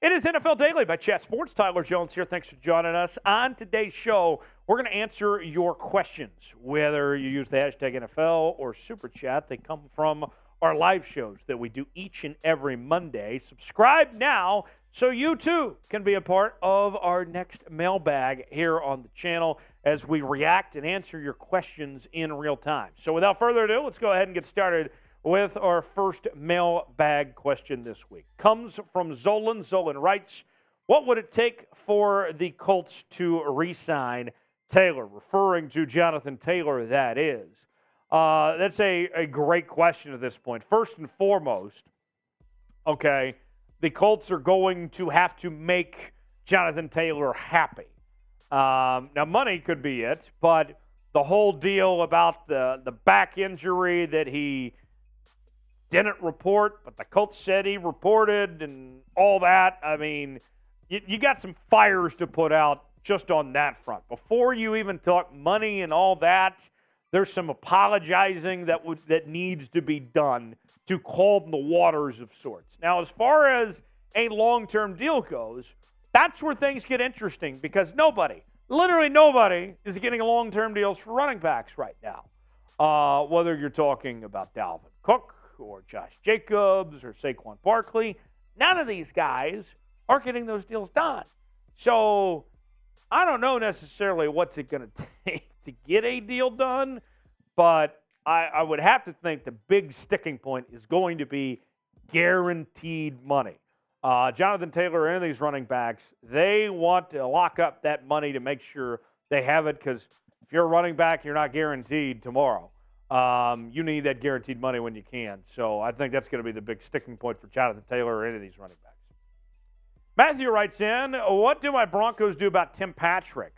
It is NFL Daily by Chat Sports. Tyler Jones here. Thanks for joining us. On today's show, we're going to answer your questions, whether you use the hashtag NFL or Super Chat. They come from our live shows that we do each and every Monday. Subscribe now so you too can be a part of our next mailbag here on the channel as we react and answer your questions in real time. So without further ado, let's go ahead and get started with our first mailbag question this week. Comes from Zolan. Zolan writes, what would it take for the Colts to re-sign Taylor? Referring to Jonthan Taylor, that is. That's a great question at this point. First and foremost, okay, the Colts are going to have to make Jonthan Taylor happy. Now, money could be it, but the whole deal about the back injury that he didn't report, but the Colts said he reported and all that. I mean, you got some fires to put out just on that front. Before you even talk money and all that, there's some apologizing that needs to be done to calm the waters of sorts. Now, as far as a long-term deal goes, that's where things get interesting because literally nobody is getting long-term deals for running backs right now. Whether you're talking about Dalvin Cook or Josh Jacobs or Saquon Barkley, none of these guys are getting those deals done. So I don't know necessarily what's it going to take to get a deal done, but I would have to think the big sticking point is going to be guaranteed money. Jonthan Taylor and these running backs, they want to lock up that money to make sure they have it because if you're a running back, you're not guaranteed tomorrow. You need that guaranteed money when you can. So I think that's going to be the big sticking point for Jonthan Taylor or any of these running backs. Matthew writes in, what do my Broncos do about Tim Patrick?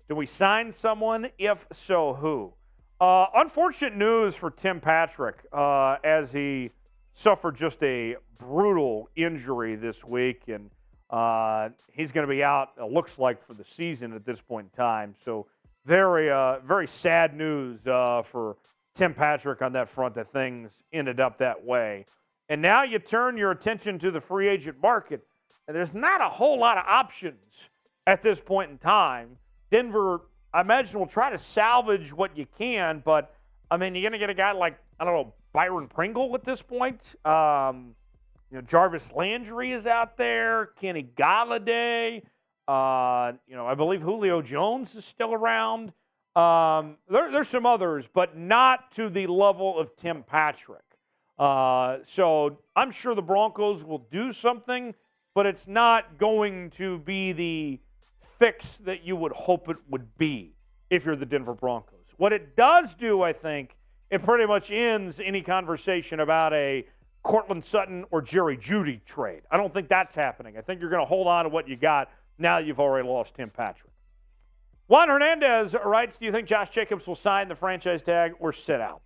Do we sign someone? If so, who? Unfortunate news for Tim Patrick as he suffered just a brutal injury this week, and he's going to be out, it looks like, for the season at this point in time. So very sad news for Tim Patrick on that front that things ended up that way. And now you turn your attention to the free agent market, and there's not a whole lot of options at this point in time. Denver, I imagine, will try to salvage what you can, but, I mean, you're going to get a guy like, I don't know, Byron Pringle at this point. Jarvis Landry is out there. Kenny Galladay. I believe Julio Jones is still around. There's some others, but not to the level of Tim Patrick. So I'm sure the Broncos will do something, but it's not going to be the fix that you would hope it would be if you're the Denver Broncos. What it does do, I think, it pretty much ends any conversation about a Cortland Sutton or Jerry Jeudy trade. I don't think that's happening. I think you're going to hold on to what you got now that you've already lost Tim Patrick. Juan Hernandez writes, do you think Josh Jacobs will sign the franchise tag or sit out?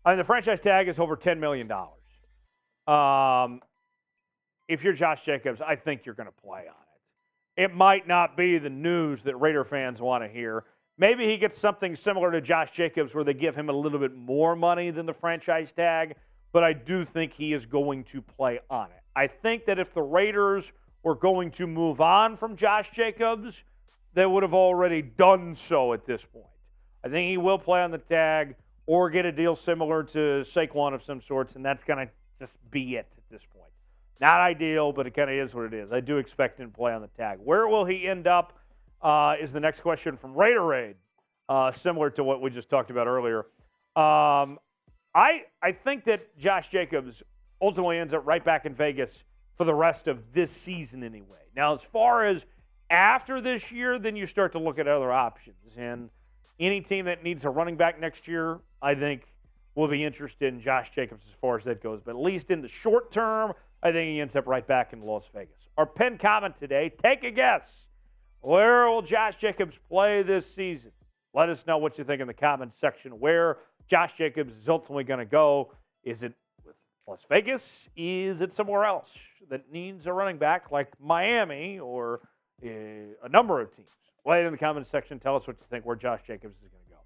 I mean, the franchise tag is over $10 million. If you're Josh Jacobs, I think you're going to play on it. It might not be the news that Raider fans want to hear. Maybe he gets something similar to Josh Jacobs where they give him a little bit more money than the franchise tag, but I do think he is going to play on it. I think that if the Raiders were going to move on from Josh Jacobs, they would have already done so at this point. I think he will play on the tag or get a deal similar to Saquon of some sorts, and that's going to just be it at this point. Not ideal, but it kind of is what it is. I do expect him to play on the tag. Where will he end up is the next question from Raider Raid, similar to what we just talked about earlier. I think that Josh Jacobs ultimately ends up right back in Vegas for the rest of this season anyway. Now, as far as after this year, then you start to look at other options. And any team that needs a running back next year, I think, will be interested in Josh Jacobs as far as that goes. But at least in the short term, I think he ends up right back in Las Vegas. Our pinned comment today, take a guess. Where will Josh Jacobs play this season? Let us know what you think in the comments section where Josh Jacobs is ultimately going to go. Is it with Las Vegas? Is it somewhere else that needs a running back like Miami or a number of teams? Lay it in the comments section. Tell us what you think where Josh Jacobs is going to go.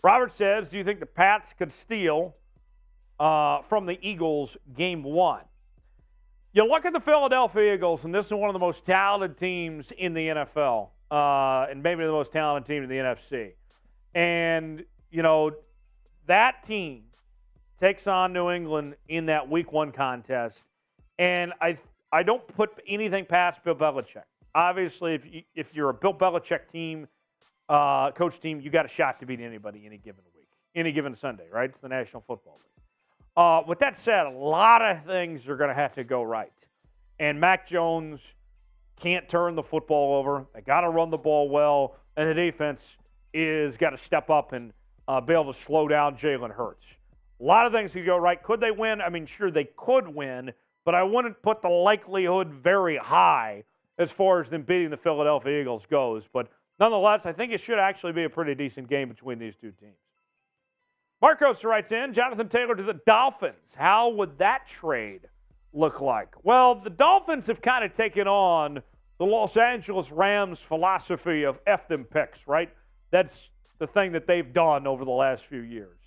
Robert says, do you think the Pats could steal from the Eagles game one? You look at the Philadelphia Eagles, and this is one of the most talented teams in the NFL, and maybe the most talented team in the NFC. And, that team takes on New England in that Week 1 contest. And I don't put anything past Bill Belichick. Obviously, if you're a Bill Belichick team, coach team, you got a shot to beat anybody any given week, any given Sunday, right? It's the National Football League. With that said, a lot of things are going to have to go right. And Mac Jones can't turn the football over. They got to run the ball well. And the defense is got to step up and be able to slow down Jalen Hurts. A lot of things could go right. Could they win? I mean, sure, they could win, but I wouldn't put the likelihood very high as far as them beating the Philadelphia Eagles goes. But nonetheless, I think it should actually be a pretty decent game between these two teams. Marcos writes in, Jonthan Taylor to the Dolphins. How would that trade look like? Well, the Dolphins have kind of taken on the Los Angeles Rams philosophy of F them picks, right? That's the thing that they've done over the last few years.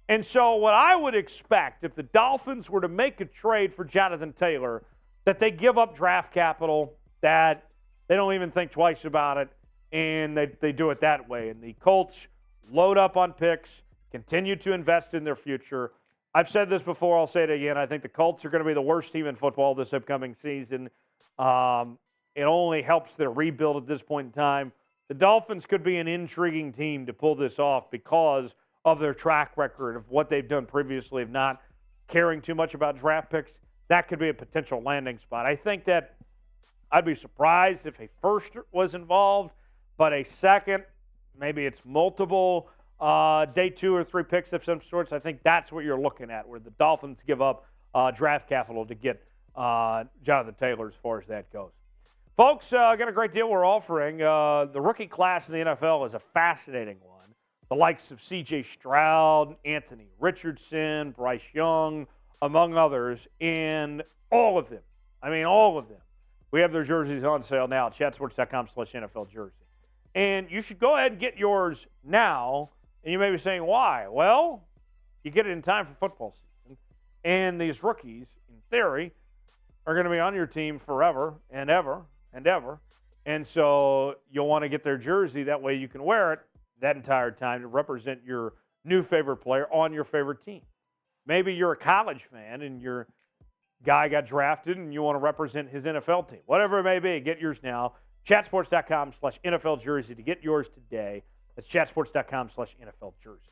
And so what I would expect if the Dolphins were to make a trade for Jonthan Taylor, that they give up draft capital, that they don't even think twice about it, and they do it that way. And the Colts load up on picks, continue to invest in their future. I've said this before, I'll say it again. I think the Colts are going to be the worst team in football this upcoming season. It only helps their rebuild at this point in time. The Dolphins could be an intriguing team to pull this off because of their track record of what they've done previously of not caring too much about draft picks. That could be a potential landing spot. I think that I'd be surprised if a first was involved, but a second, maybe it's multiple day 2 or 3 picks of some sorts. I think that's what you're looking at, where the Dolphins give up draft capital to get Jonthan Taylor as far as that goes. Folks, got a great deal we're offering. The rookie class in the NFL is a fascinating one. The likes of C.J. Stroud, Anthony Richardson, Bryce Young, among others, and all of them. We have their jerseys on sale now at chatsports.com/NFL jersey. And you should go ahead and get yours now. And you may be saying, why? Well, you get it in time for football season. And these rookies, in theory, are going to be on your team forever and ever and ever. And so you'll want to get their jersey. That way you can wear it that entire time to represent your new favorite player on your favorite team. Maybe you're a college fan and your guy got drafted and you want to represent his NFL team. Whatever it may be, get yours now. Chatsports.com/NFL jersey to get yours today. That's chatsports.com/NFL jersey.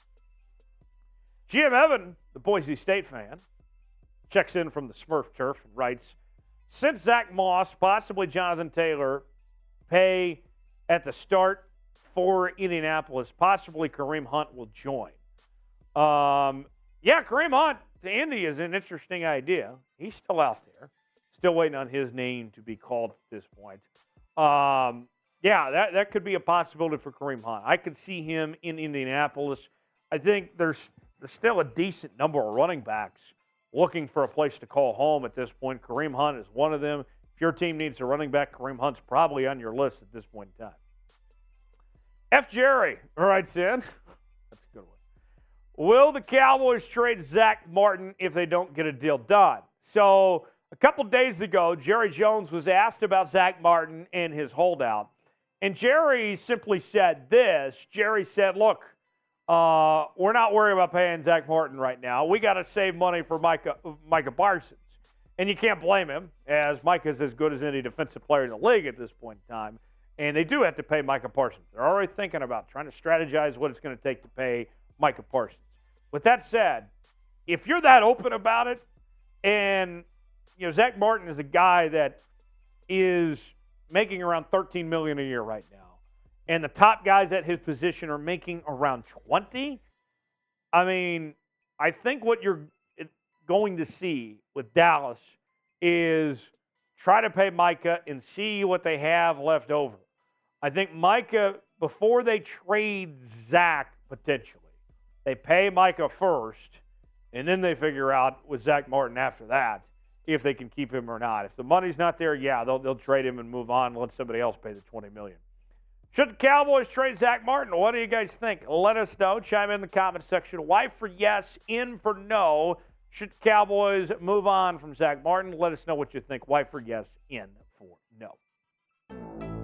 GM Evan, the Boise State fan, checks in from the Smurf Turf and writes, since Zach Moss, possibly Jonthan Taylor, pay at the start for Indianapolis, possibly Kareem Hunt will join. Kareem Hunt to Indy is an interesting idea. He's still out there. Still waiting on his name to be called at this point. That could be a possibility for Kareem Hunt. I could see him in Indianapolis. I think there's still a decent number of running backs looking for a place to call home at this point. Kareem Hunt is one of them. If your team needs a running back, Kareem Hunt's probably on your list at this point in time. F. Jerry writes in, that's a good one. Will the Cowboys trade Zack Martin if they don't get a deal done? So a couple days ago, Jerry Jones was asked about Zack Martin and his holdout. And Jerry simply said this. Jerry said, look, we're not worried about paying Zack Martin right now. We got to save money for Micah Parsons. And you can't blame him, as Micah's as good as any defensive player in the league at this point in time. And they do have to pay Micah Parsons. They're already thinking about trying to strategize what it's going to take to pay Micah Parsons. With that said, if you're that open about it, and Zack Martin is a guy that is making around $13 million a year right now, and the top guys at his position are making around 20. I think what you're going to see with Dallas is try to pay Micah and see what they have left over. I think Micah, before they trade Zach potentially, they pay Micah first, and then they figure out with Zack Martin after that if they can keep him or not. If the money's not there, they'll trade him and move on and let somebody else pay the $20 million. Should the Cowboys trade Zack Martin? What do you guys think? Let us know. Chime in the comment section. Y for yes, N for no. Should the Cowboys move on from Zack Martin? Let us know what you think. White for yes, in for no.